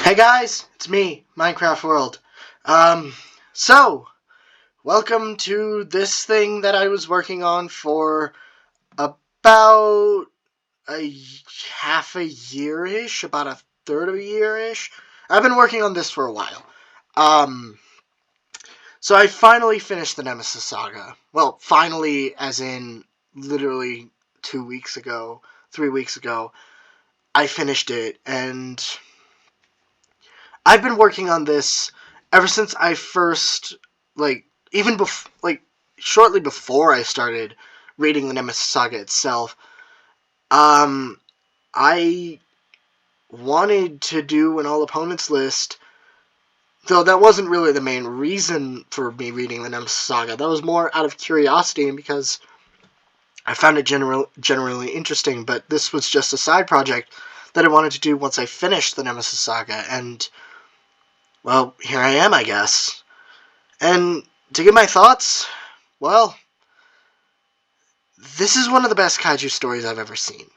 Hey guys, it's me, Minecraft World. So, welcome to this thing that I was working on for about a half a year-ish, about a third of a year-ish. I've been working on this for a while. Um, so I finally finished the Nemesis Saga. Well, finally, as in literally 2 weeks ago, 3 weeks ago, I finished it, and I've been working on this ever since I first, even shortly before I started reading the Nemesis Saga itself. Um, I wanted to do an all opponents list, though that wasn't really the main reason for me reading the Nemesis Saga. That was more out of curiosity and because I found it generally interesting, but this was just a side project that I wanted to do once I finished the Nemesis Saga, and well, here I am, I guess. And to give my thoughts, well, this is one of the best kaiju stories I've ever seen.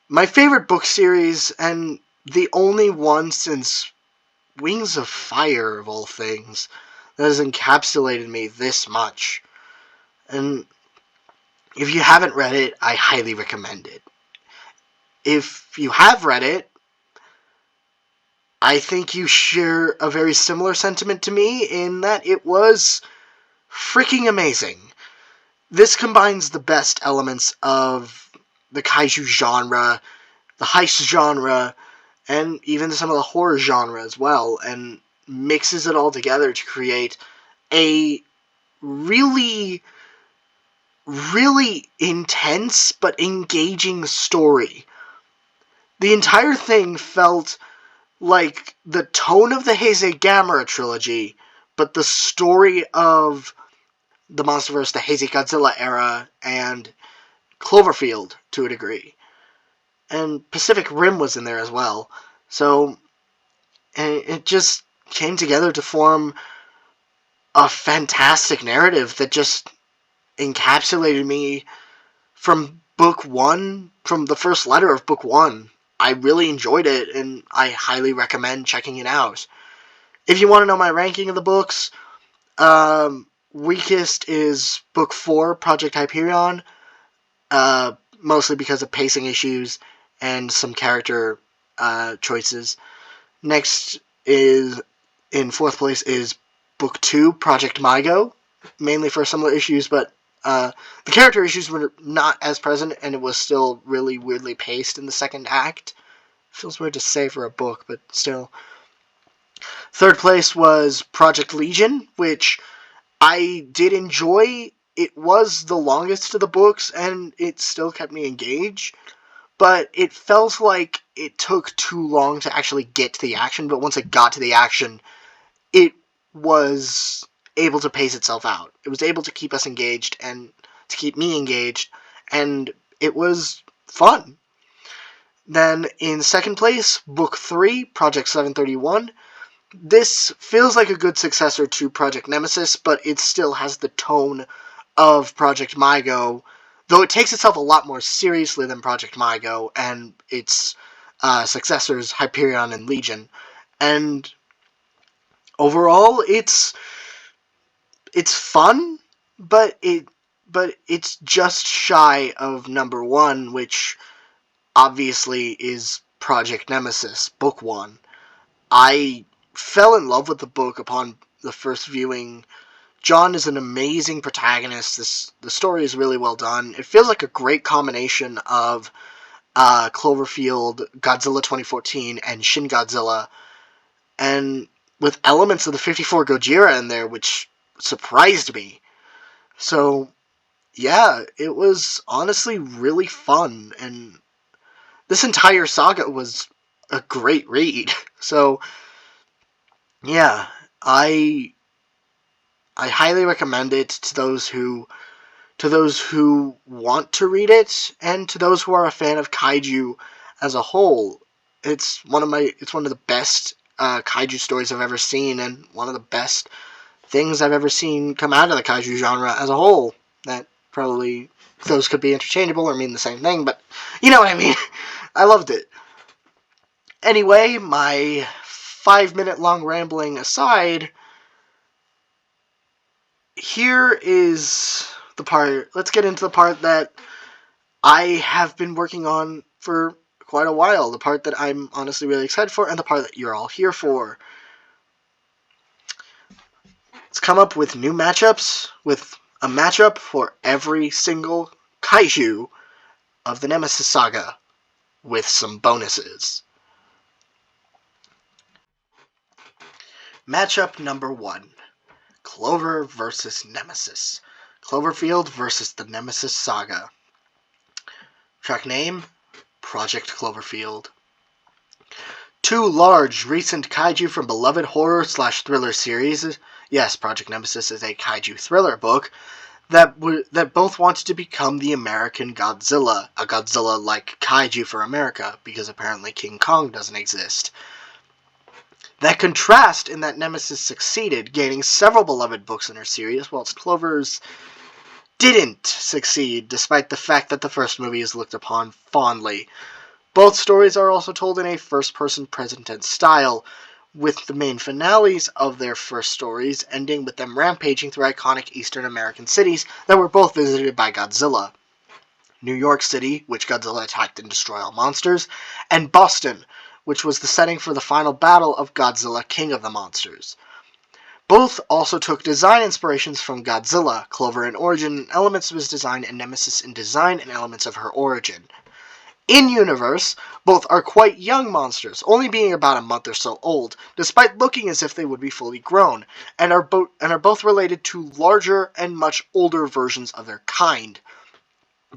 My favorite book series, and the only one since Wings of Fire, of all things, that has encapsulated me this much. And if you haven't read it, I highly recommend it. If you have read it, I think you share a very similar sentiment to me in that it was freaking amazing. This combines the best elements of the kaiju genre, the heist genre, and even some of the horror genre as well, and mixes it all together to create a really, really intense but engaging story. The entire thing felt like the tone of the Heisei Gamera trilogy, but the story of the MonsterVerse, the Heisei Godzilla era, and Cloverfield to a degree. And Pacific Rim was in there as well. So it just came together to form a fantastic narrative that just encapsulated me from book one, from the first letter of book one. I really enjoyed it, and I highly recommend checking it out. If you want to know my ranking of the books, weakest is book 4, Project Hyperion, mostly because of pacing issues and some character choices. Next is, in 4th place, is book 2, Project Mygo, mainly for similar issues, but the character issues were not as present, and it was still really weirdly paced in the second act. Feels weird to say for a book, but still. 3rd place was Project Legion, which I did enjoy. It was the longest of the books, and it still kept me engaged, but it felt like it took too long to actually get to the action, but once it got to the action, it was able to pace itself out. It was able to keep us engaged and to keep me engaged, and it was fun. Then in 2nd place, Book 3, Project 731. This feels like a good successor to Project Nemesis, but it still has the tone of Project Mygo, though it takes itself a lot more seriously than Project Mygo and its successors, Hyperion and Legion. And overall, it's fun, but it's just shy of number 1, which obviously is Project Nemesis, Book 1. I fell in love with the book upon the first viewing. John is an amazing protagonist. The story is really well done. It feels like a great combination of Cloverfield, Godzilla 2014, and Shin Godzilla, and with elements of the 54 Gojira in there, which surprised me. So, yeah, it was honestly really fun, and this entire saga was a great read. So, yeah, I highly recommend it to those who want to read it, and to those who are a fan of kaiju as a whole. It's one of the best kaiju stories I've ever seen, and one of the best things I've ever seen come out of the kaiju genre as a whole. That probably, those could be interchangeable or mean the same thing, but you know what I mean. I loved it. Anyway, my 5-minute long rambling aside, here is the part. Let's get into the part that I have been working on for quite a while. The part that I'm honestly really excited for, and the part that you're all here for. Let's come up with new matchups, with a matchup for every single Kaiju of the Nemesis Saga, with some bonuses. Matchup number 1. Clover versus Nemesis. Cloverfield versus the Nemesis Saga. Track name, Project Cloverfield. 2 large, recent kaiju from beloved horror/thriller series. Yes, Project Nemesis is a kaiju thriller book that both wanted to become the American Godzilla, a Godzilla-like kaiju for America, because apparently King Kong doesn't exist. That contrast in that Nemesis succeeded, gaining several beloved books in her series, whilst Clover's didn't succeed, despite the fact that the first movie is looked upon fondly. Both stories are also told in a first-person present-tense style, with the main finales of their first stories ending with them rampaging through iconic Eastern American cities that were both visited by Godzilla. New York City, which Godzilla attacked and destroyed all monsters, and Boston, which was the setting for the final battle of Godzilla, King of the Monsters. Both also took design inspirations from Godzilla, Clover in origin and elements of his design, and Nemesis in design and elements of her origin. In-universe, both are quite young monsters, only being about a month or so old, despite looking as if they would be fully grown, and are both related to larger and much older versions of their kind,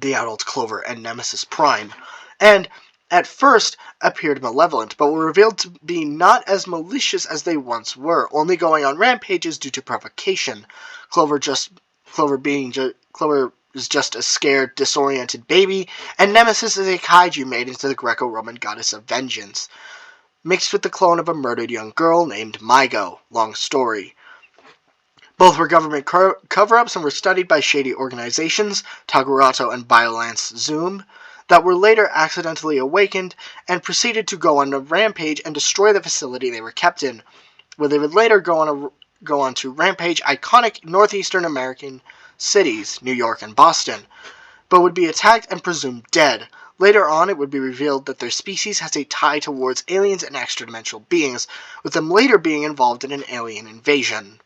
the adult Clover and Nemesis Prime, and at first appeared malevolent, but were revealed to be not as malicious as they once were, only going on rampages due to provocation. Clover is just a scared, disoriented baby, and Nemesis is a kaiju made into the Greco-Roman goddess of vengeance, mixed with the clone of a murdered young girl named Mygo. Long story. Both were government cover-ups and were studied by shady organizations, Tagurato and Biolance Zoom, that were later accidentally awakened and proceeded to go on a rampage and destroy the facility they were kept in, where they would later go on to rampage iconic northeastern American cities, New York and Boston, but would be attacked and presumed dead. Later on, it would be revealed that their species has a tie towards aliens and extra-dimensional beings, with them later being involved in an alien invasion.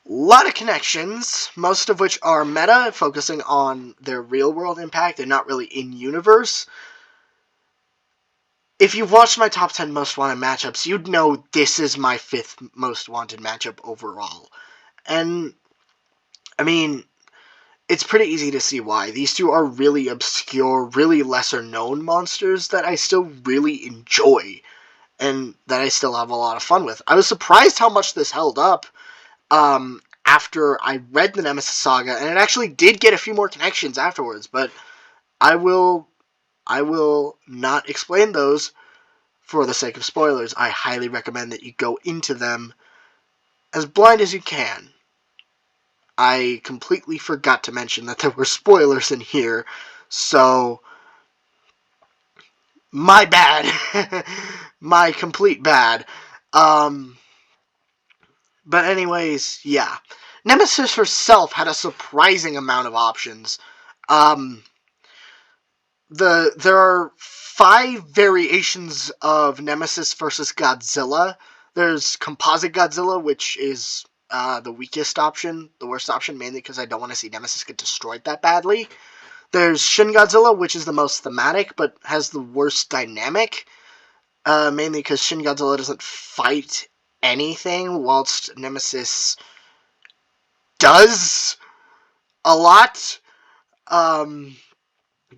A lot of connections, most of which are meta, focusing on their real-world impact and not really in-universe. If you've watched my top 10 most wanted matchups, you'd know this is my 5th most wanted matchup overall. And, I mean, it's pretty easy to see why. These two are really obscure, really lesser-known monsters that I still really enjoy, and that I still have a lot of fun with. I was surprised how much this held up after I read the Nemesis Saga, and it actually did get a few more connections afterwards, but I will not explain those for the sake of spoilers. I highly recommend that you go into them as blind as you can. I completely forgot to mention that there were spoilers in here, so my bad. My complete bad. But anyways, yeah. Nemesis herself had a surprising amount of options. There are 5 variations of Nemesis versus Godzilla. There's Composite Godzilla, which is the weakest option, the worst option, mainly because I don't want to see Nemesis get destroyed that badly. There's Shin Godzilla, which is the most thematic, but has the worst dynamic, mainly because Shin Godzilla doesn't fight anything, whilst Nemesis does a lot.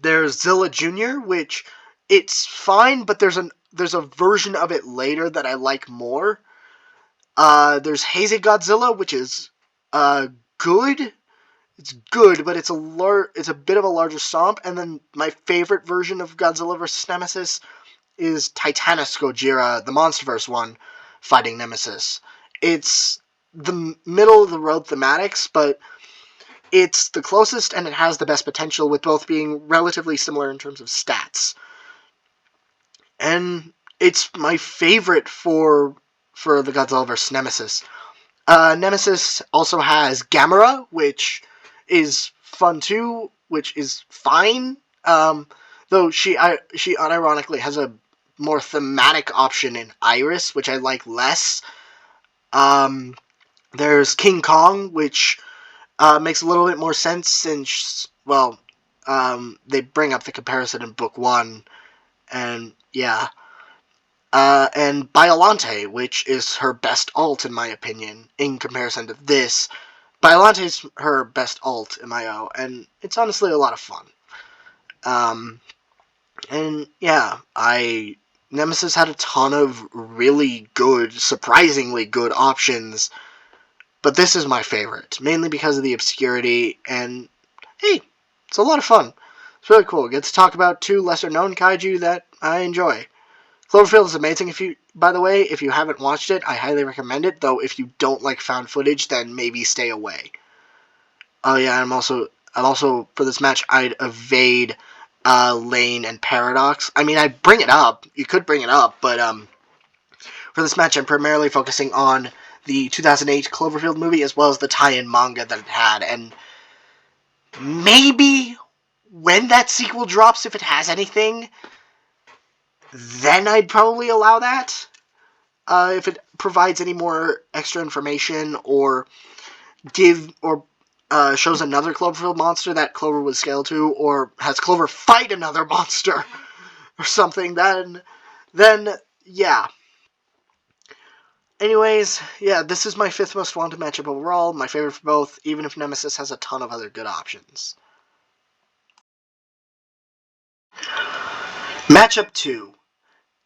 There's Zilla Jr., which it's fine, but there's a version of it later that I like more. There's Hazy Godzilla, which is good. It's good, but it's a bit of a larger stomp. And then my favorite version of Godzilla vs. Nemesis is Titanus Gojira, the Monsterverse one, fighting Nemesis. It's the middle-of-the-road thematics, but it's the closest and it has the best potential, with both being relatively similar in terms of stats. and it's my favorite for the Godzilla vs. Nemesis. Nemesis also has Gamera, which is fun too, which is fine. Though she unironically has a more thematic option in Iris, which I like less. There's King Kong, which makes a little bit more sense since, well, they bring up the comparison in book 1, and yeah. And Biolante, which is her best alt in my opinion, in comparison to this. Biolante's her best alt in my O, and it's honestly a lot of fun. And yeah, Nemesis had a ton of really good, surprisingly good options, but this is my favorite, mainly because of the obscurity, and hey, it's a lot of fun. It's really cool. Get to talk about 2 lesser-known kaiju that I enjoy. Cloverfield is amazing. By the way, if you haven't watched it, I highly recommend it, though if you don't like found footage, then maybe stay away. Oh yeah, I'm also, for this match, I'd evade Lane and Paradox. I mean, I'd bring it up. You could bring it up, but for this match, I'm primarily focusing on the 2008 Cloverfield movie, as well as the tie-in manga that it had, and maybe when that sequel drops, if it has anything, then I'd probably allow that. If it provides any more extra information, or shows another Cloverfield monster that Clover was scaled to, or has Clover fight another monster or something, then yeah. Anyways, yeah, this is my 5th most wanted matchup overall, my favorite for both, even if Nemesis has a ton of other good options. Matchup 2.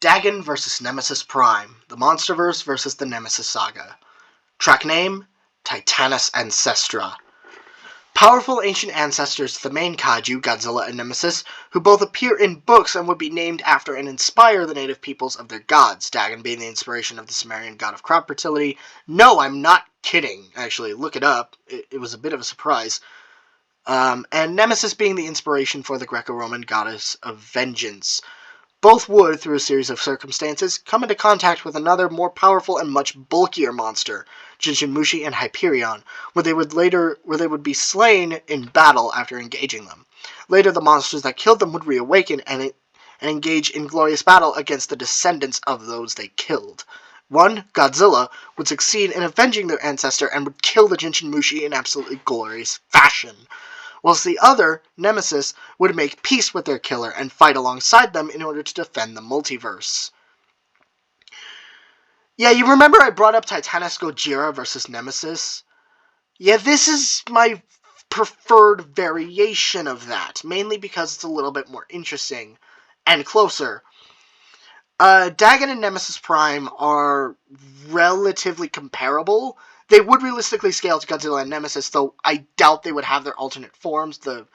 Dagon vs. Nemesis Prime, the Monsterverse versus the Nemesis Saga. Track name, Titanus Ancestra. Powerful ancient ancestors to the main kaiju, Godzilla and Nemesis, who both appear in books and would be named after and inspire the native peoples of their gods, Dagon being the inspiration of the Sumerian god of crop fertility. No, I'm not kidding, actually, look it up. It was a bit of a surprise. And Nemesis being the inspiration for the Greco-Roman goddess of vengeance. Both would, through a series of circumstances, come into contact with another, more powerful and much bulkier monster, Jinchuriki and Hyperion, where they would be slain in battle after engaging them. Later, the monsters that killed them would reawaken and engage in glorious battle against the descendants of those they killed. One, Godzilla, would succeed in avenging their ancestor and would kill the Jinchuriki in absolutely glorious fashion, whilst the other, Nemesis, would make peace with their killer and fight alongside them in order to defend the multiverse. Yeah, you remember I brought up Titanus Gojira versus Nemesis? Yeah, this is my preferred variation of that, mainly because it's a little bit more interesting and closer. Dagon and Nemesis Prime are relatively comparable. They would realistically scale to Godzilla and Nemesis, though I doubt they would have their alternate forms, the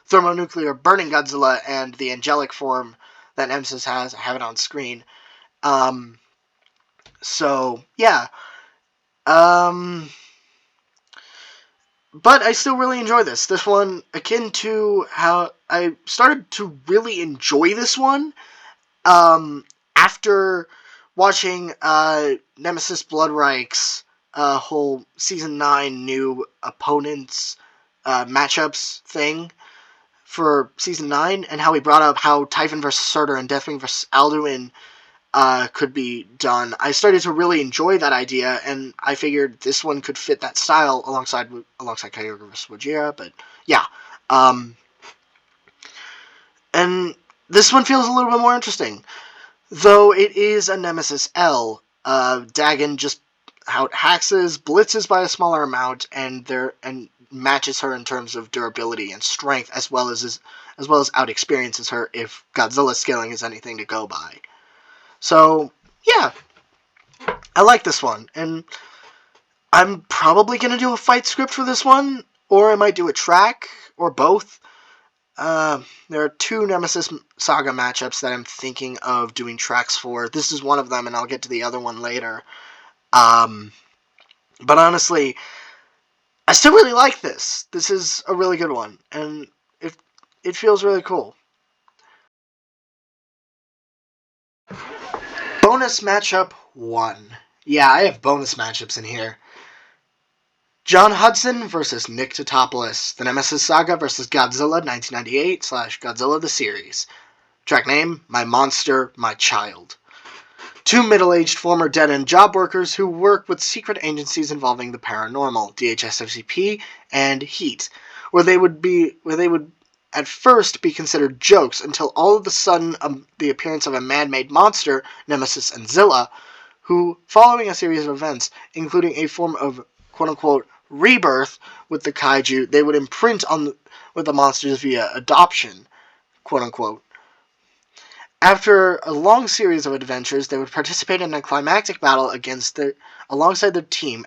thermonuclear burning Godzilla and the angelic form that Nemesis has. I have it on screen. So, yeah. But I still really enjoy this. This one, akin to how I started to really enjoy this one, after watching Nemesis Bloodreich's whole Season 9 new opponents matchups thing for Season 9, and how he brought up how Typhon vs. Surtur and Deathwing vs. Alduin could be done. I started to really enjoy that idea, and I figured this one could fit that style alongside Kaiju vs. Wajira, but yeah. And this one feels a little bit more interesting. Though it is a Nemesis L, Dagon just out-haxes, blitzes by a smaller amount, and matches her in terms of durability and strength, as well as out-experiences her if Godzilla scaling is anything to go by. So, yeah, I like this one, and I'm probably going to do a fight script for this one, or I might do a track, or both. There are 2 Nemesis Saga matchups that I'm thinking of doing tracks for. This is one of them, and I'll get to the other one later. But honestly, I still really like this. This is a really good one, and it feels really cool. Bonus matchup 1. Yeah, I have bonus matchups in here. John Hudson versus Nick Totopoulos. The Nemesis Saga versus Godzilla 1998 / Godzilla the Series. Track name, My Monster, My Child. Two middle-aged former dead-end job workers who work with secret agencies involving the paranormal, DHS-FCP and Heat, where they would at first be considered jokes until all of a sudden the appearance of a man-made monster, Nemesis and Zilla, who, following a series of events, including a form of quote-unquote rebirth with the kaiju, they would imprint with the monsters via adoption, quote-unquote. After a long series of adventures, they would participate in a climactic battle alongside their team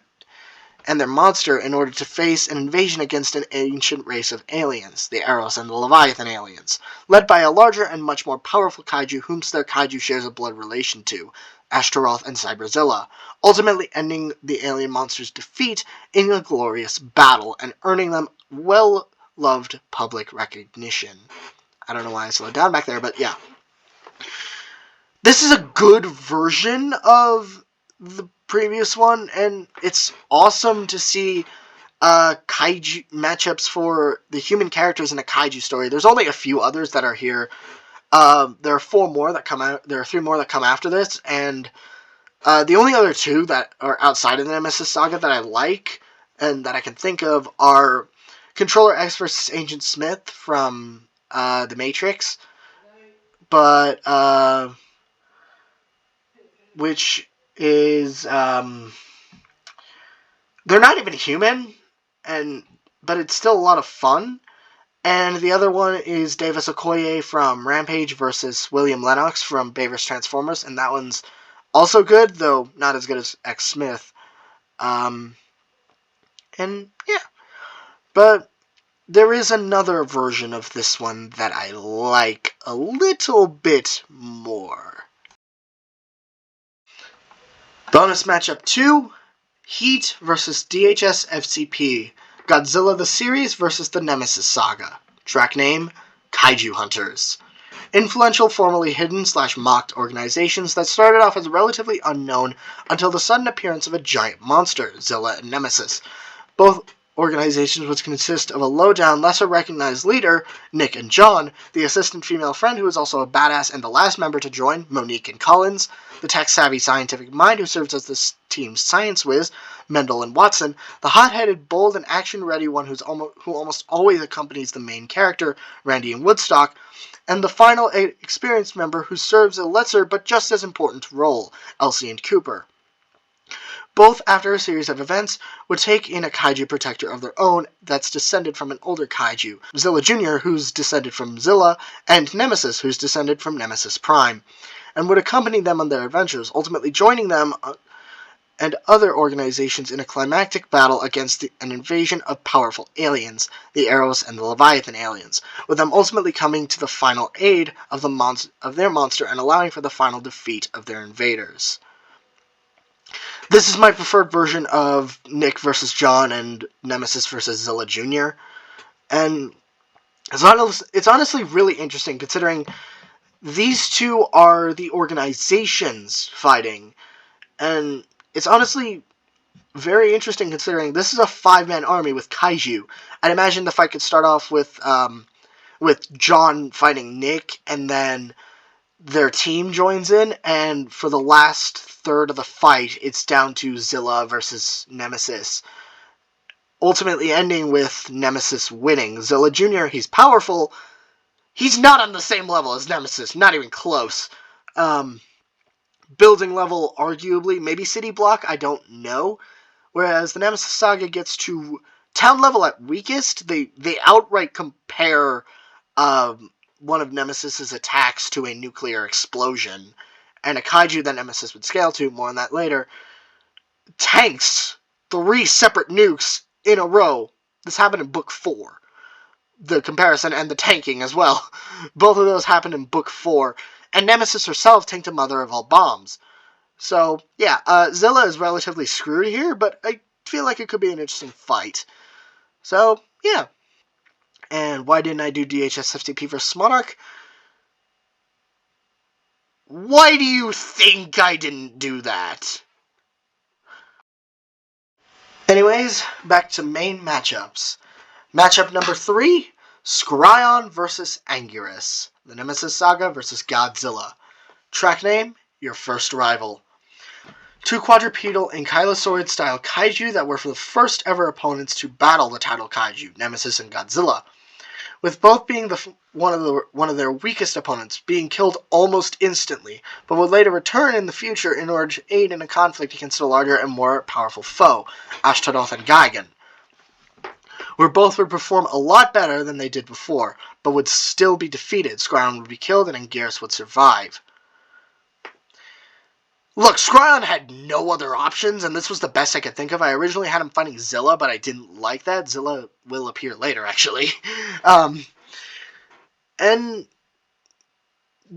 and their monster in order to face an invasion against an ancient race of aliens, the Eros and the Leviathan aliens, led by a larger and much more powerful kaiju whom their kaiju shares a blood relation to, Ashtaroth and Cyberzilla, ultimately ending the alien monster's defeat in a glorious battle and earning them well-loved public recognition. I don't know why I slowed down back there, but yeah. This is a good version of the previous one, and it's awesome to see kaiju matchups for the human characters in a kaiju story. There's only a few others that are here. There are 4 more that come out. There are 3 more that come after this, and the only other 2 that are outside of the Nemesis Saga that I like and that I can think of are Controller X versus Agent Smith from The Matrix, but which is they're not even human, but it's still a lot of fun. And the other one is Davis Okoye from Rampage versus William Lennox from Bay vs. Transformers, and that one's also good, though not as good as X Smith. And yeah, but there is another version of this one that I like a little bit more. Bonus matchup 2, Heat versus DHS FCP. Godzilla the Series versus the Nemesis Saga. Track name, Kaiju Hunters. Influential, formerly hidden / mocked organizations that started off as relatively unknown until the sudden appearance of a giant monster, Zilla and Nemesis. Both organizations would consist of a low-down, lesser-recognized leader, Nick and John, the assistant female friend who is also a badass and the last member to join, Monique and Collins, the tech-savvy scientific mind who serves as the team's science whiz, Mendel and Watson, the hot-headed, bold, and action-ready one who almost always accompanies the main character, Randy and Woodstock, and the final experienced member who serves a lesser but just as important role, Elsie and Cooper. Both, after a series of events, would take in a kaiju protector of their own that's descended from an older kaiju, Zilla Jr., who's descended from Zilla, and Nemesis, who's descended from Nemesis Prime, and would accompany them on their adventures, ultimately joining them and other organizations in a climactic battle against an invasion of powerful aliens, the Eros and the Leviathan aliens, with them ultimately coming to the final aid of their monster and allowing for the final defeat of their invaders. This is my preferred version of Nick versus John and Nemesis versus Zilla Jr. And it's honestly really interesting considering these two are the organizations fighting. And it's honestly very interesting considering this is a 5-man army with kaiju. I'd imagine the fight could start off with John fighting Nick, and then their team joins in, and for the last third of the fight, it's down to Zilla versus Nemesis, ultimately ending with Nemesis winning. Zilla Jr., he's powerful. He's not on the same level as Nemesis, not even close. Building level, arguably, maybe city block, I don't know. Whereas the Nemesis Saga gets to town level at weakest. They outright compare one of Nemesis's attacks to a nuclear explosion, and a kaiju that Nemesis would scale to, more on that later, tanks 3 separate nukes in a row. This happened in book 4. The comparison and the tanking as well. Both of those happened in book 4, and Nemesis herself tanked a mother of all bombs. So, yeah, Zilla is relatively screwed here, but I feel like it could be an interesting fight. So, yeah. And why didn't I do DHS FTP versus Monarch? Why do you think I didn't do that? Anyways, back to main matchups. Matchup number 3, Scryon vs. Anguirus. The Nemesis Saga vs. Godzilla. Track name, Your First Rival. Two quadrupedal ankylosaurid-style kaiju that were for the first ever opponents to battle the title kaiju, Nemesis and Godzilla, with both being one of their weakest opponents, being killed almost instantly, but would later return in the future in order to aid in a conflict against a larger and more powerful foe, Ashtaroth and Gigan, where both would perform a lot better than they did before, but would still be defeated. Scryon would be killed and Anguirus would survive. Look, Scryon had no other options, and this was the best I could think of. I originally had him fighting Zilla, but I didn't like that. Zilla will appear later, actually. And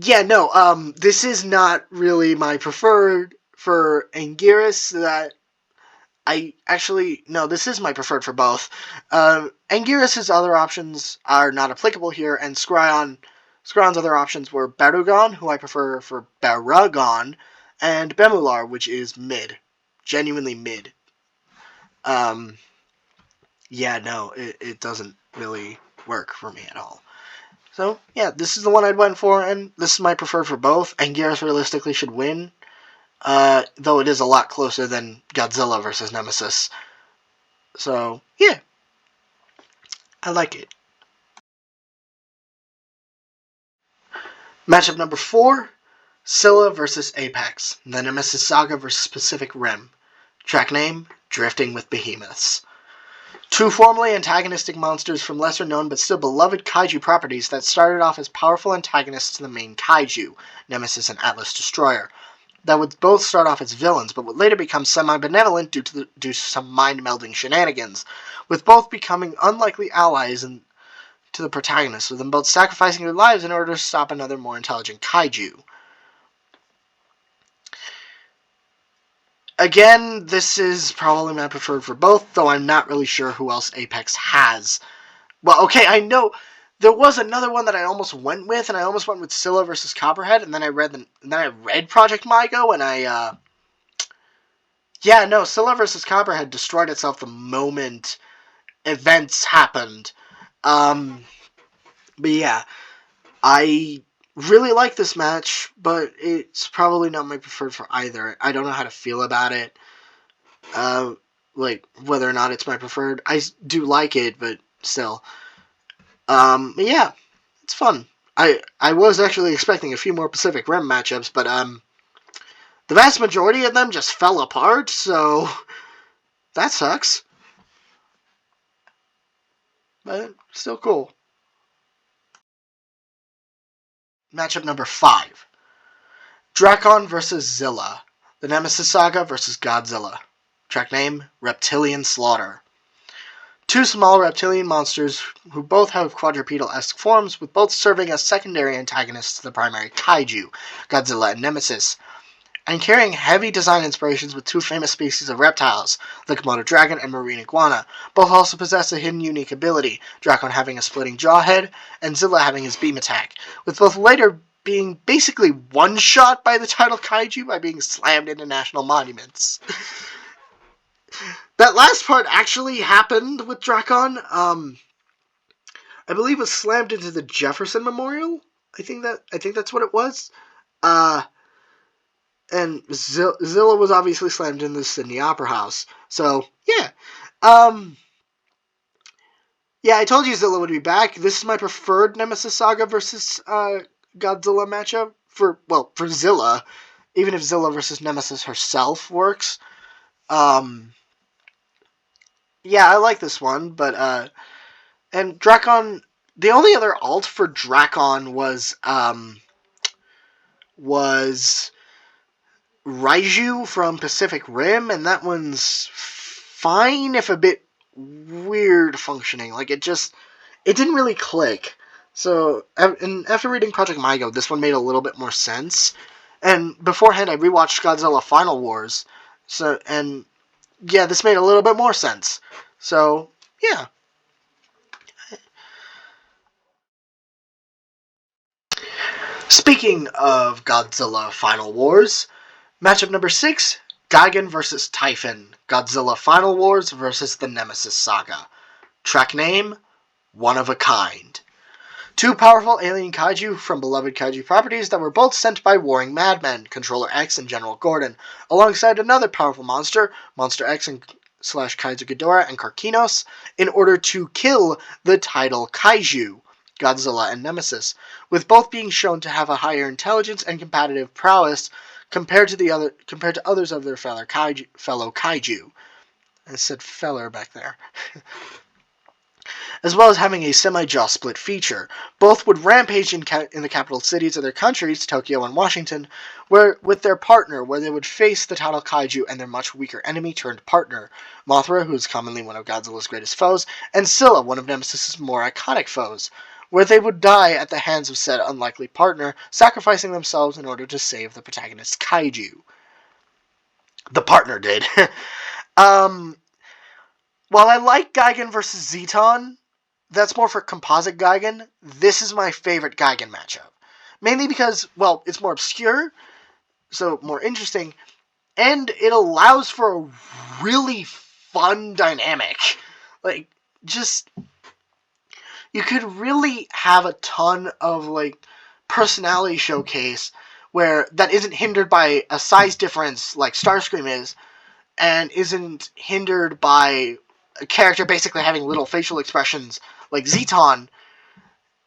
yeah, no, this is not really my preferred for Anguirus. This is my preferred for both. Anguirus' other options are not applicable here, and Scryon's other options were Barugon, who I prefer for Baragon, and Bemular, which is mid. Genuinely mid. It doesn't really work for me at all. So, yeah, this is the one I'd went for, and this is my preferred for both. Anguirus realistically should win, though it is a lot closer than Godzilla versus Nemesis. So, yeah. I like it. Matchup number 4, Scylla vs. Apex, the Nemesis Saga vs. Pacific Rim. Track name, Drifting with Behemoths. Two formerly antagonistic monsters from lesser-known but still beloved kaiju properties that started off as powerful antagonists to the main kaiju, Nemesis and Atlas Destroyer, that would both start off as villains but would later become semi-benevolent due to some mind-melding shenanigans, with both becoming unlikely allies to the protagonists, with them both sacrificing their lives in order to stop another more intelligent kaiju. Again, this is probably my preferred for both, though I'm not really sure who else Apex has. Well, okay, I know there was another one that I almost went with, and I almost went with Scylla versus Copperhead, and then I read Project Mygo, and Scylla versus Copperhead destroyed itself the moment events happened. But yeah, I really like this match, but it's probably not my preferred for either. I don't know how to feel about it. Whether or not it's my preferred. I do like it, but still. But yeah, it's fun. I was actually expecting a few more Pacific Rim matchups, but the vast majority of them just fell apart, so that sucks. But still cool. Matchup number 5. Drakon vs. Zilla. The Nemesis Saga vs. Godzilla. Track name, Reptilian Slaughter. Two small reptilian monsters who both have quadrupedal-esque forms, with both serving as secondary antagonists to the primary kaiju, Godzilla and Nemesis, and carrying heavy design inspirations with two famous species of reptiles, the Komodo dragon and marine iguana. Both also possess a hidden unique ability, Drakon having a splitting jawhead, and Zilla having his beam attack, with both later being basically one-shot by the title kaiju by being slammed into national monuments. That last part actually happened with Drakon. I believe it was slammed into the Jefferson Memorial. I think that's what it was. And Zilla was obviously slammed in the Sydney Opera House. So yeah, I told you Zilla would be back. This is my preferred Nemesis Saga versus Godzilla matchup for Zilla, even if Zilla versus Nemesis herself works. Yeah, I like this one, but and Drakon. The only other alt for Drakon was Raiju from Pacific Rim, and that one's fine if a bit weird functioning. Like it didn't really click. So, and after reading Project Mygo, this one made a little bit more sense. And beforehand, I rewatched Godzilla Final Wars, this made a little bit more sense. So, yeah. Speaking of Godzilla Final Wars, matchup number 6, Gigan vs. Typhon, Godzilla Final Wars vs. the Nemesis Saga. Track name, One of a Kind. Two powerful alien kaiju from beloved kaiju properties that were both sent by warring madmen, Controller X and General Gordon, alongside another powerful monster, Monster X and Kaiju Ghidorah and Karkinos, in order to kill the title Kaiju, Godzilla and Nemesis, with both being shown to have a higher intelligence and competitive prowess compared to others of their fellow kaiju. I said feller back there. As well as having a semi-jaw split feature. Both would rampage in the capital cities of their countries, Tokyo and Washington, with their partner, where they would face the title kaiju and their much weaker enemy turned partner, Mothra, who is commonly one of Godzilla's greatest foes, and Scylla, one of Nemesis' more iconic foes, where they would die at the hands of said unlikely partner, sacrificing themselves in order to save the protagonist's kaiju. The partner did. While I like Gigan vs. Zeton, that's more for composite Gigan. This is my favorite Gigan matchup. Mainly because, well, it's more obscure, so more interesting, and it allows for a really fun dynamic. Like, just, you could really have a ton of, like, personality showcase where that isn't hindered by a size difference like Starscream is, and isn't hindered by a character basically having little facial expressions like Zeton,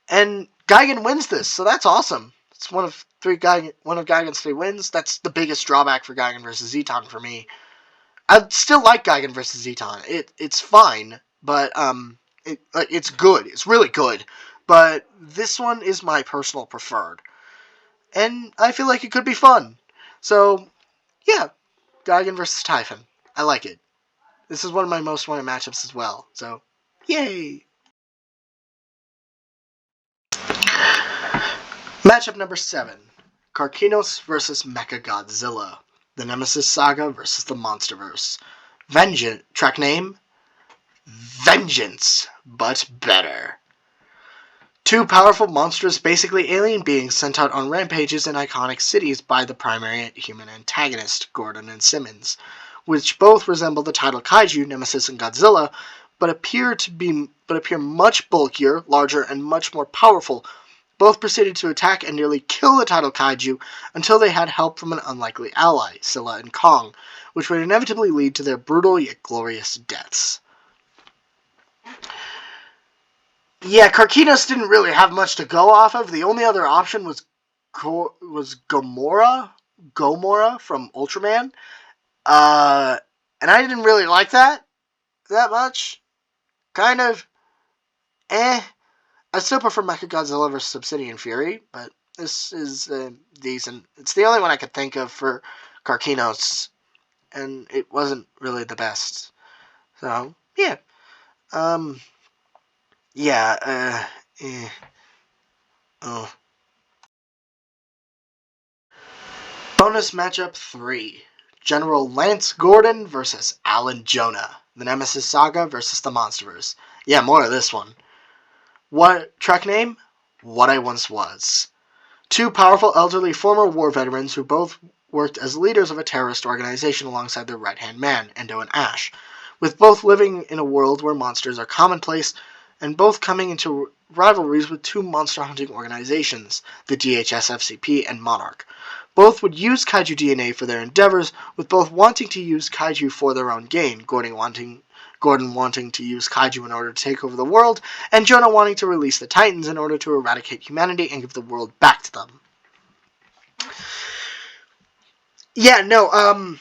and Gigan wins this, so that's awesome. It's one of Gigan's 3 wins. That's the biggest drawback for Gigan versus Zeton for me. I still like Gigan versus Zeton. It's fine, but it's good. It's really good. But this one is my personal preferred, and I feel like it could be fun. So yeah, Gigan versus Typhon. I like it. This is one of my most wanted matchups as well. So, yay! Matchup number 7. Karkinos vs. Mechagodzilla. The Nemesis Saga vs. the Monsterverse. Track name, Vengeance, but better. Two powerful, monstrous, basically alien beings sent out on rampages in iconic cities by the primary human antagonist, Gordon and Simmons, which both resemble the title kaiju, Nemesis and Godzilla, but appear much bulkier, larger, and much more powerful. Both proceeded to attack and nearly kill the title kaiju until they had help from an unlikely ally, Scylla and Kong, which would inevitably lead to their brutal yet glorious deaths. Yeah, Karkinos didn't really have much to go off of. The only other option was Gomorrah from Ultraman. And I didn't really like that much. Kind of, I still prefer Mechagodzilla vs. Obsidian Fury, but this is decent. It's the only one I could think of for Karkinos, and it wasn't really the best. So, yeah. Oh. Bonus matchup 3. General Lance Gordon vs. Alan Jonah. The Nemesis Saga vs. the Monsterverse. Yeah, more of this one. What track name? What I Once Was. Two powerful elderly former war veterans who both worked as leaders of a terrorist organization alongside their right-hand man, Endo and Ash, with both living in a world where monsters are commonplace, and both coming into rivalries with two monster-hunting organizations, the DHS-FCP and Monarch. Both would use kaiju DNA for their endeavors, with both wanting to use kaiju for their own gain, Gordon wanting to use kaiju in order to take over the world, and Jonah wanting to release the Titans in order to eradicate humanity and give the world back to them. Yeah, no,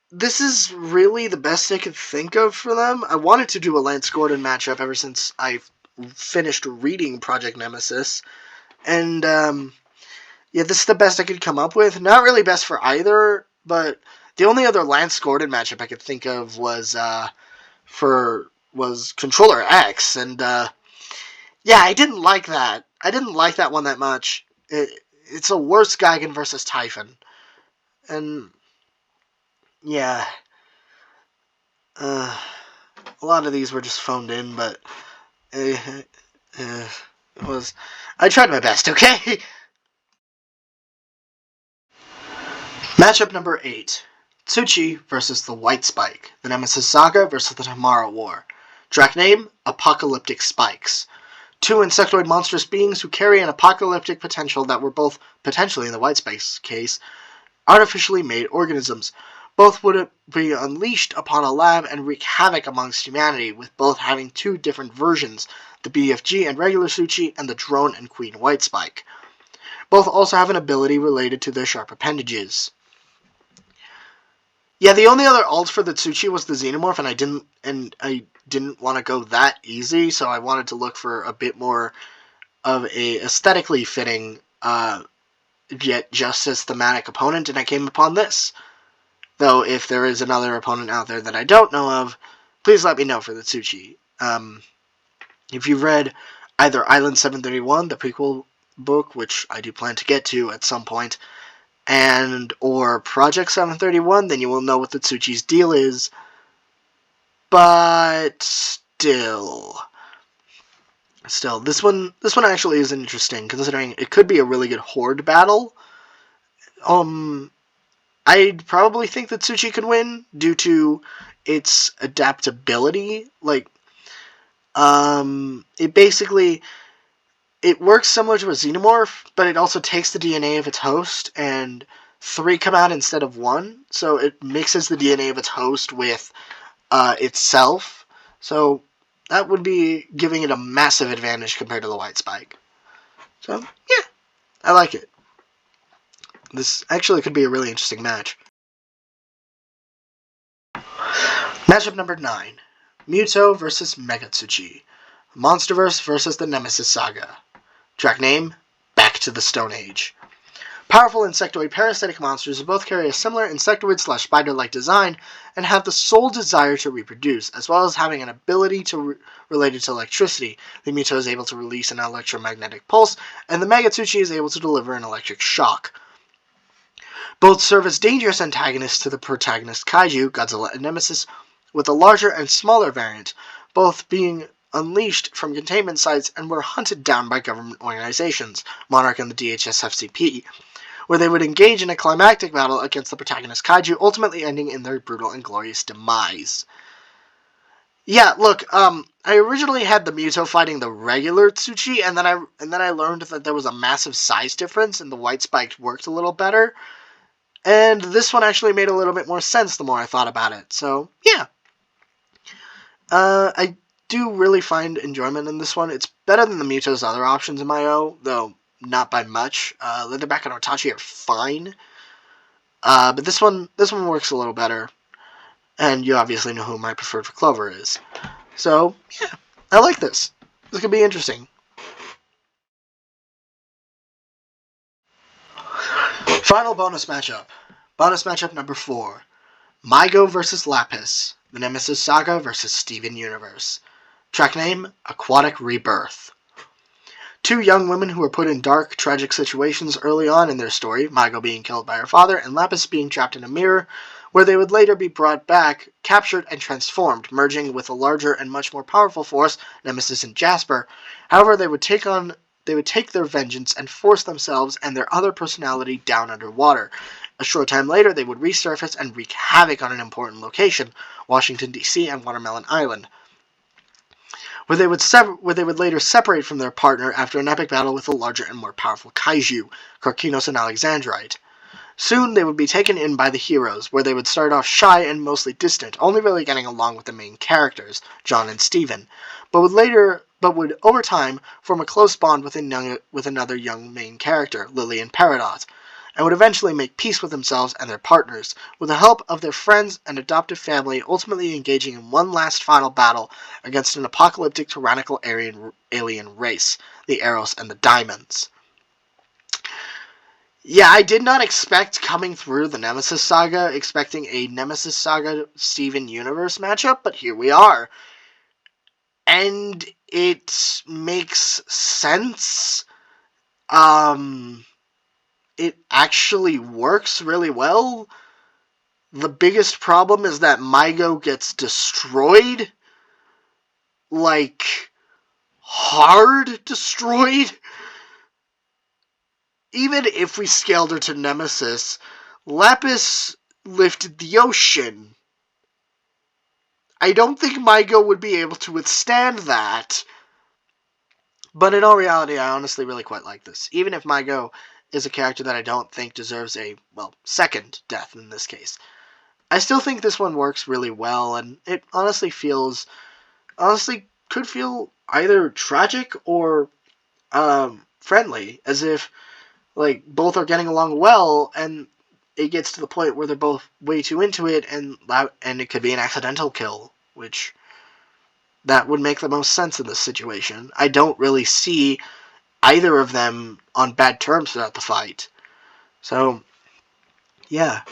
this is really the best I could think of for them. I wanted to do a Lance Gordon matchup ever since I finished reading Project Nemesis, and, yeah, this is the best I could come up with. Not really best for either, but the only other Lance Gordon matchup I could think of was Controller X, and yeah, I didn't like that. I didn't like that one that much. It's a worse Gigan versus Typhon, and yeah, a lot of these were just phoned in, but I tried my best, okay? Matchup number 8. Tsuchi versus the White Spike. The Nemesis Saga versus the Tomorrow War. Track name, Apocalyptic Spikes. Two insectoid monstrous beings who carry an apocalyptic potential that were both, potentially in the White Spike's case, artificially made organisms. Both would be unleashed upon a lab and wreak havoc amongst humanity, with both having two different versions, the BFG and regular Tsuchi, and the Drone and Queen White Spike. Both also have an ability related to their sharp appendages. Yeah, the only other alt for the Tsuchi was the Xenomorph, and I didn't want to go that easy, so I wanted to look for a bit more of a aesthetically fitting, yet just as thematic opponent, and I came upon this. Though, if there is another opponent out there that I don't know of, please let me know for the Tsuchi. If you've read either Island 731, the prequel book, which I do plan to get to at some point, or Project 731, then you will know what the Tsuchi's deal is. But still, this one actually is interesting, considering it could be a really good horde battle. I'd probably think that Tsuchi could win due to its adaptability. It works similar to a Xenomorph, but it also takes the DNA of its host, and 3 come out instead of 1, so it mixes the DNA of its host with itself, so that would be giving it a massive advantage compared to the White Spike. So, yeah, I like it. This actually could be a really interesting match. Matchup number 9. Muto versus Megatsuchi. Monsterverse versus the Nemesis Saga. Track name, Back to the Stone Age. Powerful insectoid parasitic monsters who both carry a similar insectoid/spider-like design and have the sole desire to reproduce, as well as having an ability related to electricity. The Muto is able to release an electromagnetic pulse, and the Megatsuchi is able to deliver an electric shock. Both serve as dangerous antagonists to the protagonist Kaiju, Godzilla and Nemesis, with a larger and smaller variant, both being unleashed from containment sites and were hunted down by government organizations, Monarch and the DHS-FCP, where they would engage in a climactic battle against the protagonist Kaiju, ultimately ending in their brutal and glorious demise. Yeah, look, I originally had the Muto fighting the regular Tsuchi, and then I learned that there was a massive size difference, and the White Spike worked a little better. And this one actually made a little bit more sense the more I thought about it. So, yeah. I do really find enjoyment in this one. It's better than the Muto's other options in my O, though not by much. Leatherback and Otachi are fine. But this one works a little better. And you obviously know who my preferred for Clover is. So, yeah, I like this. This could be interesting. Final bonus matchup. Bonus matchup number 4. Mygo vs. Lapis. The Nemesis Saga vs. Steven Universe. Track name, Aquatic Rebirth. Two young women who were put in dark, tragic situations early on in their story, Mygo being killed by her father and Lapis being trapped in a mirror, where they would later be brought back, captured, and transformed, merging with a larger and much more powerful force, Nemesis and Jasper. However, they would take their vengeance and force themselves and their other personality down underwater. A short time later, they would resurface and wreak havoc on an important location, Washington, D.C. and Watermelon Island, where they would later separate from their partner after an epic battle with a larger and more powerful Kaiju, Karkinos and Alexandrite. Soon, they would be taken in by the heroes, where they would start off shy and mostly distant, only really getting along with the main characters, John and Steven, but would over time form a close bond with another young main character, Lily and Peridot, and would eventually make peace with themselves and their partners, with the help of their friends and adoptive family, ultimately engaging in one last final battle against an apocalyptic tyrannical alien race, the Eros and the Diamonds. Yeah, I did not expect coming through the Nemesis Saga, expecting a Nemesis Saga Steven Universe matchup, but here we are. And it makes sense. It actually works really well. The biggest problem is that Mygo gets destroyed. Like, hard destroyed. Even if we scaled her to Nemesis, Lapis lifted the ocean. I don't think Mygo would be able to withstand that. But in all reality, I honestly really quite like this. Even if Mygo is a character that I don't think deserves a, well, second death in this case, I still think this one works really well, and it honestly could feel either tragic or friendly, as if like both are getting along well, and it gets to the point where they're both way too into it, and it could be an accidental kill, which that would make the most sense in this situation. I don't really see either of them on bad terms throughout the fight. So, yeah,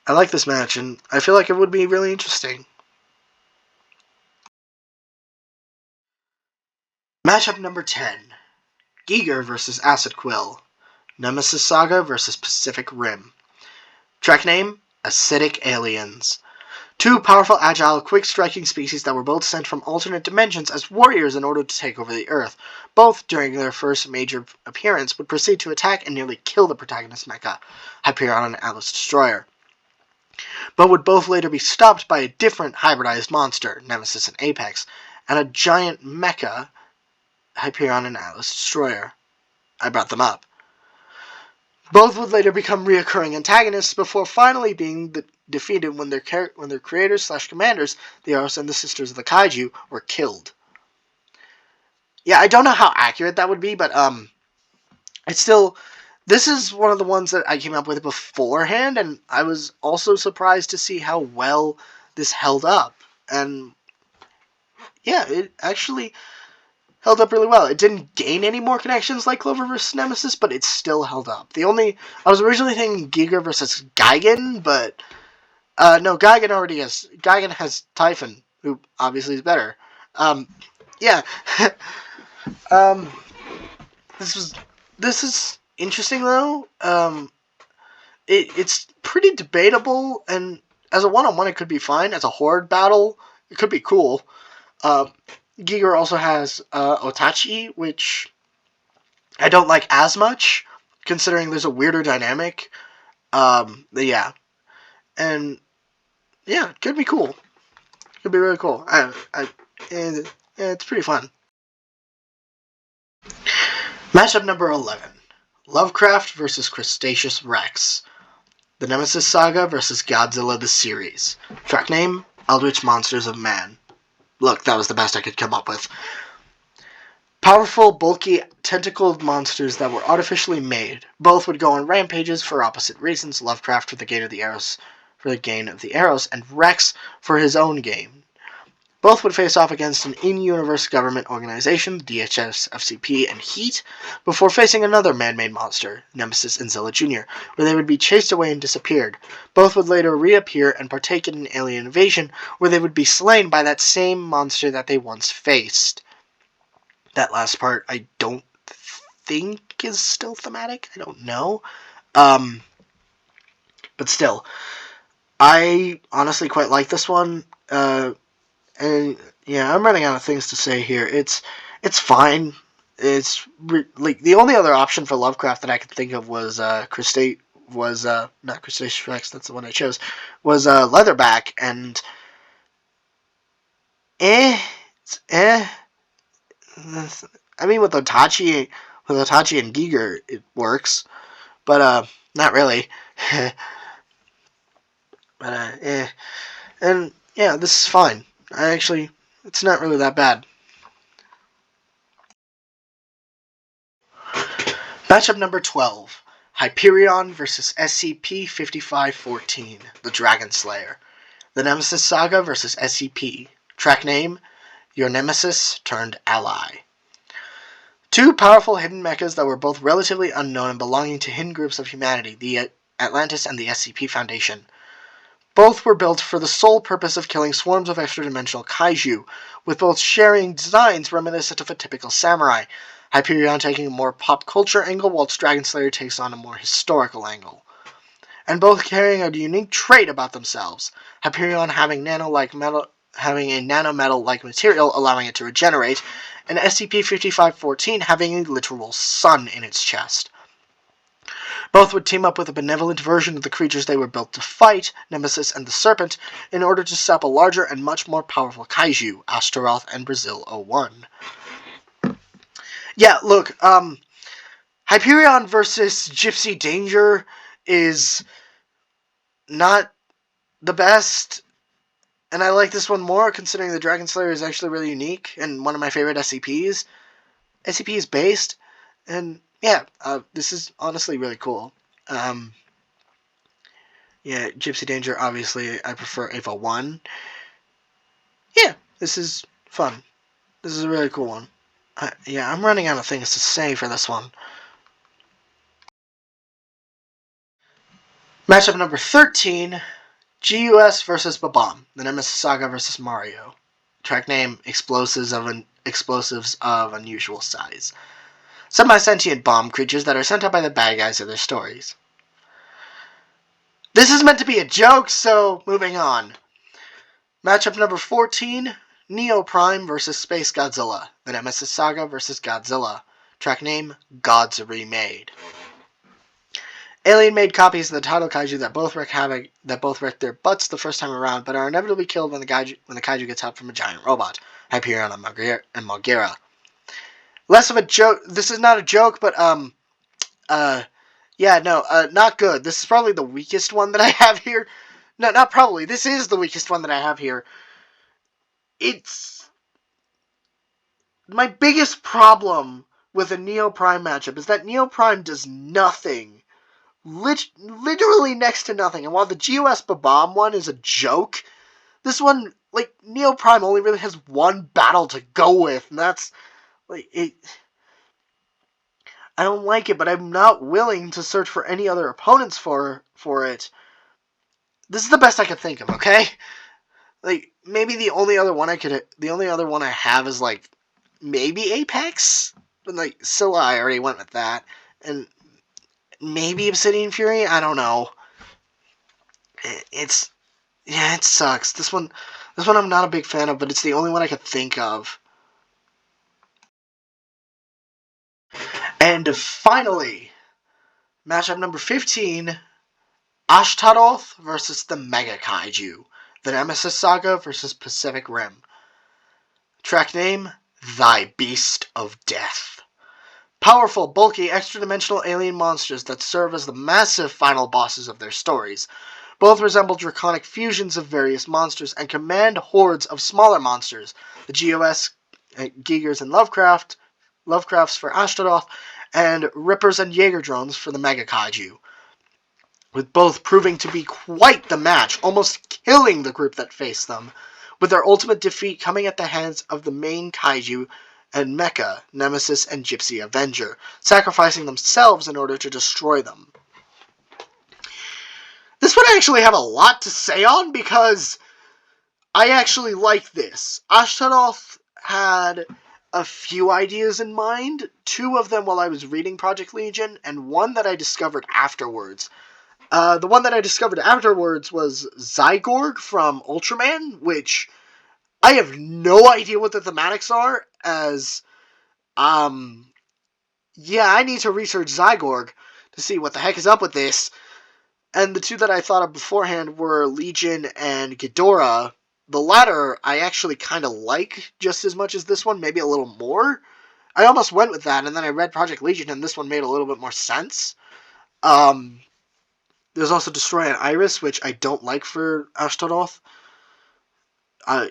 I like this match, and I feel like it would be really interesting. Matchup number 10. Giger vs. Acid Quill. Nemesis Saga vs. Pacific Rim. Track name, Acidic Aliens. Two powerful, agile, quick-striking species that were both sent from alternate dimensions as warriors in order to take over the Earth. Both, during their first major appearance, would proceed to attack and nearly kill the protagonist mecha, Hyperion and Atlas Destroyer, but would both later be stopped by a different hybridized monster, Nemesis and Apex, and a giant mecha, Hyperion and Atlas Destroyer. I brought them up. Both would later become reoccurring antagonists before finally being defeated when their creators/commanders, the Eros and the Sisters of the Kaiju, were killed. Yeah, I don't know how accurate that would be, but it's still... This is one of the ones that I came up with beforehand, and I was also surprised to see how well this held up. And yeah, it actually held up really well. It didn't gain any more connections like Clover vs. Nemesis, but it still held up. I was originally thinking Giger vs. Gigan, but no, Gigan has Typhon, who obviously is better. Yeah. um, this is interesting though. It's pretty debatable, and as a one-on-one it could be fine. As a horde battle, it could be cool. Giger also has Otachi, which I don't like as much, considering there's a weirder dynamic. Yeah. And, yeah, it could be cool. It could be really cool. It's pretty fun. Matchup number 11. Lovecraft vs. Crustaceous Rex. The Nemesis Saga vs. Godzilla the Series. Track name, Eldritch Monsters of Man. Look, that was the best I could come up with. Powerful, bulky, tentacled monsters that were artificially made. Both would go on rampages for opposite reasons. Lovecraft for the gain of the Eros, and Rex for his own gain. Both would face off against an in-universe government organization, DHS, FCP, and Heat, before facing another man-made monster, Nemesis and Zilla Jr., where they would be chased away and disappeared. Both would later reappear and partake in an alien invasion, where they would be slain by that same monster that they once faced. That last part I don't think is still thematic. I don't know. But still, I honestly quite like this one. And yeah, I'm running out of things to say here. It's fine. It's like the only other option for Lovecraft that I could think of was not Crustaceous Rex. That's the one I chose. Was Leatherback, and it's I mean, with Otachi and Giger, it works, but not really. But and yeah, this is fine. It's not really that bad. Matchup number 12. Hyperion vs. SCP-5514, the Dragon Slayer. The Nemesis Saga vs. SCP. Track name, Your Nemesis turned Ally. Two powerful hidden mechas that were both relatively unknown and belonging to hidden groups of humanity, the Atlantis and the SCP Foundation. Both were built for the sole purpose of killing swarms of extra-dimensional kaiju, with both sharing designs reminiscent of a typical samurai, Hyperion taking a more pop culture angle, whilst Dragon Slayer takes on a more historical angle. And both carrying a unique trait about themselves, Hyperion having nano-like having a nanometal-like material allowing it to regenerate, and SCP-5514 having a literal sun in its chest. Both would team up with a benevolent version of the creatures they were built to fight, Nemesis and the Serpent, in order to stop a larger and much more powerful kaiju, Astaroth and Brazil 01. Yeah, look, Hyperion versus Gypsy Danger is not the best, and I like this one more considering the Dragon Slayer is actually really unique and one of my favorite SCPs. SCP is based, and yeah, this is honestly really cool. Yeah, Gypsy Danger, obviously, I prefer Ava 1. Yeah, this is fun. This is a really cool one. Yeah, I'm running out of things to say for this one. Matchup number 13, GUS versus Babam, the Nemesis Saga versus Mario. Track name, Explosives of Unusual Size. Semi-sentient bomb creatures that are sent out by the bad guys of their stories. This is meant to be a joke, so moving on. Matchup number 14, Neo Prime versus Space Godzilla, the Nemesis Saga versus Godzilla. Track name, Gods Remade. Alien-made copies of the title kaiju that both wreck their butts the first time around, but are inevitably killed when the kaiju gets help from a giant robot, Hyperion and Malgera. Less of a joke. This is not a joke, but not good. This is probably the weakest one that I have here. No, not probably. This is the weakest one that I have here. It's my biggest problem with a Neo Prime matchup is that Neo Prime does nothing. Literally next to nothing. And while the GOS Babam one is a joke, this one, like, Neo Prime only really has one battle to go with, and that's, like, it. I don't like it, but I'm not willing to search for any other opponents for it. This is the best I could think of, okay? Like, maybe the only other one I have is, like, maybe Apex? But, like, Scylla, I already went with that. And maybe Obsidian Fury? I don't know. It sucks. This one I'm not a big fan of, but it's the only one I could think of. And finally, matchup number 15, Ashtaroth versus the Mega Kaiju, the Nemesis Saga versus Pacific Rim. Track name, Thy Beast of Death. Powerful, bulky, extra-dimensional alien monsters that serve as the massive final bosses of their stories. Both resemble draconic fusions of various monsters and command hordes of smaller monsters, the GOS, Giger's and Lovecraft's for Ashtaroth, and Rippers and Jaeger drones for the Mega Kaiju, with both proving to be quite the match, almost killing the group that faced them, with their ultimate defeat coming at the hands of the main Kaiju and Mecha, Nemesis, and Gypsy Avenger, sacrificing themselves in order to destroy them. This one I actually have a lot to say on because I actually like this. Ashtaroth had a few ideas in mind, 2 of them while I was reading Project Legion, and 1 that I discovered afterwards. The one that I discovered afterwards was Zygorg from Ultraman, which I have no idea what the thematics are, as, I need to research Zygorg to see what the heck is up with this. And the 2 that I thought of beforehand were Legion and Ghidorah. The latter I actually kind of like just as much as this one, maybe a little more. I almost went with that, and then I read Project Legion, and this one made a little bit more sense. There's also Destroy an Iris, which I don't like for Ashtaroth.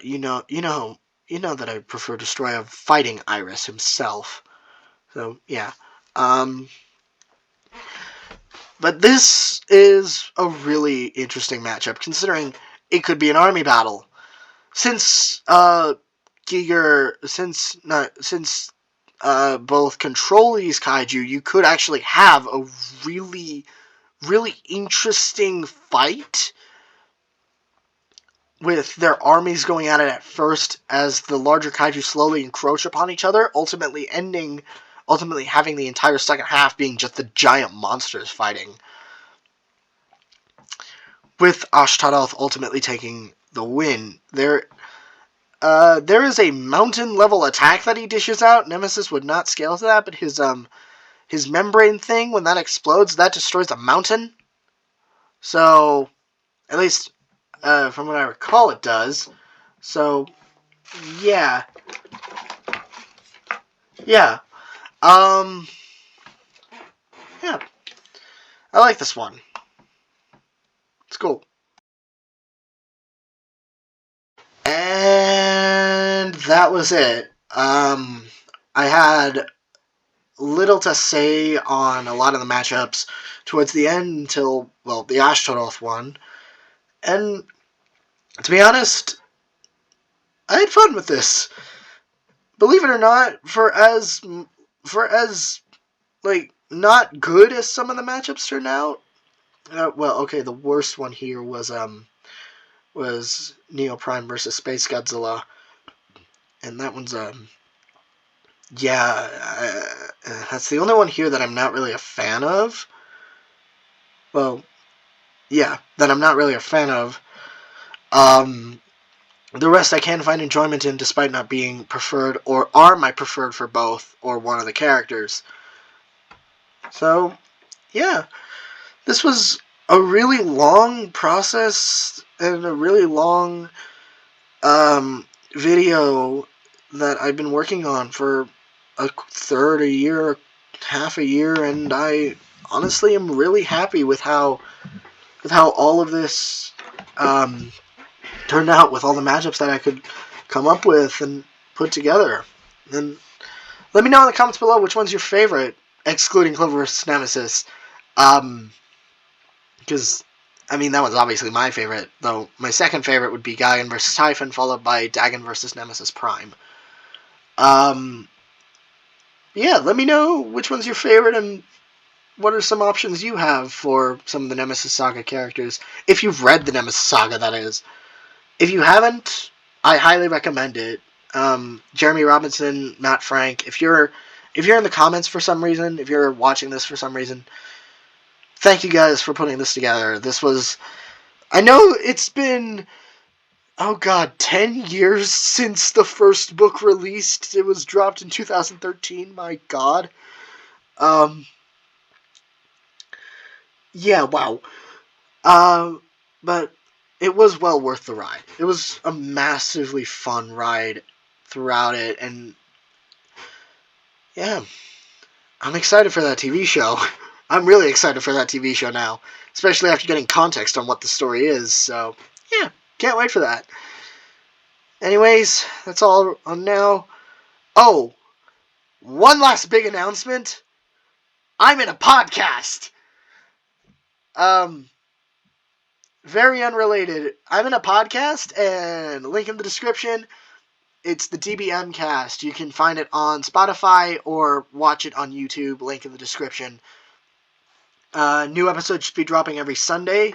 You know that I prefer Destroy a fighting Iris himself. So, yeah. But this is a really interesting matchup, considering it could be an army battle. Since both control these kaiju, you could actually have a really, really interesting fight with their armies going at it at first as the larger kaiju slowly encroach upon each other, ultimately having the entire second half being just the giant monsters fighting, with Ashtaroth ultimately taking the win. there is a mountain level attack that he dishes out. Nemesis would not scale to that, but his membrane thing, when that explodes, that destroys a mountain. So, at least from what I recall, it does. So, yeah. Yeah. Yeah. I like this one. It's cool. And that was it. I had little to say on a lot of the matchups towards the end until, well, the Ashtaroth one. And to be honest, I had fun with this. Believe it or not, for as like not good as some of the matchups turned out. Well, okay, the worst one here was Neo Prime versus Space Godzilla, and that one's yeah, that's the only one here that I'm not really a fan of. Well, yeah, that I'm not really a fan of. The rest I can find enjoyment in, despite not being preferred or are my preferred for both or one of the characters. So, yeah, this was a really long process and a really long video that I've been working on for a third a year, half a year, and I honestly am really happy with how all of this turned out, with all the matchups that I could come up with and put together. And let me know in the comments below which one's your favorite, excluding Clover vs. Nemesis. Because, I mean, that was obviously my favorite, though my second favorite would be Gaigan vs. Typhon, followed by Dagon vs. Nemesis Prime. Yeah, let me know which one's your favorite and what are some options you have for some of the Nemesis Saga characters. If you've read the Nemesis Saga, that is. If you haven't, I highly recommend it. Jeremy Robinson, Matt Frank. If you're in the comments for some reason, if you're watching this for some reason, thank you guys for putting this together. This was, I know it's been, oh god, 10 years since the first book released. It was dropped in 2013. My god. Yeah, wow. But it was well worth the ride. It was a massively fun ride throughout it, and yeah, I'm excited for that TV show. I'm really excited for that TV show now, especially after getting context on what the story is, so yeah, can't wait for that. Anyways, that's all on now. Oh, one last big announcement. I'm in a podcast! Very unrelated. I'm in a podcast, and link in the description. It's the DBM Cast. You can find it on Spotify or watch it on YouTube. Link in the description. New episodes should be dropping every Sunday,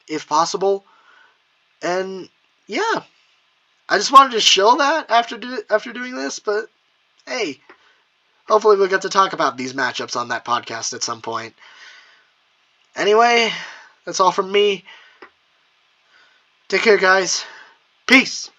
if possible. And yeah, I just wanted to show that after doing this. But hey, hopefully we'll get to talk about these matchups on that podcast at some point. Anyway, that's all from me. Take care, guys. Peace.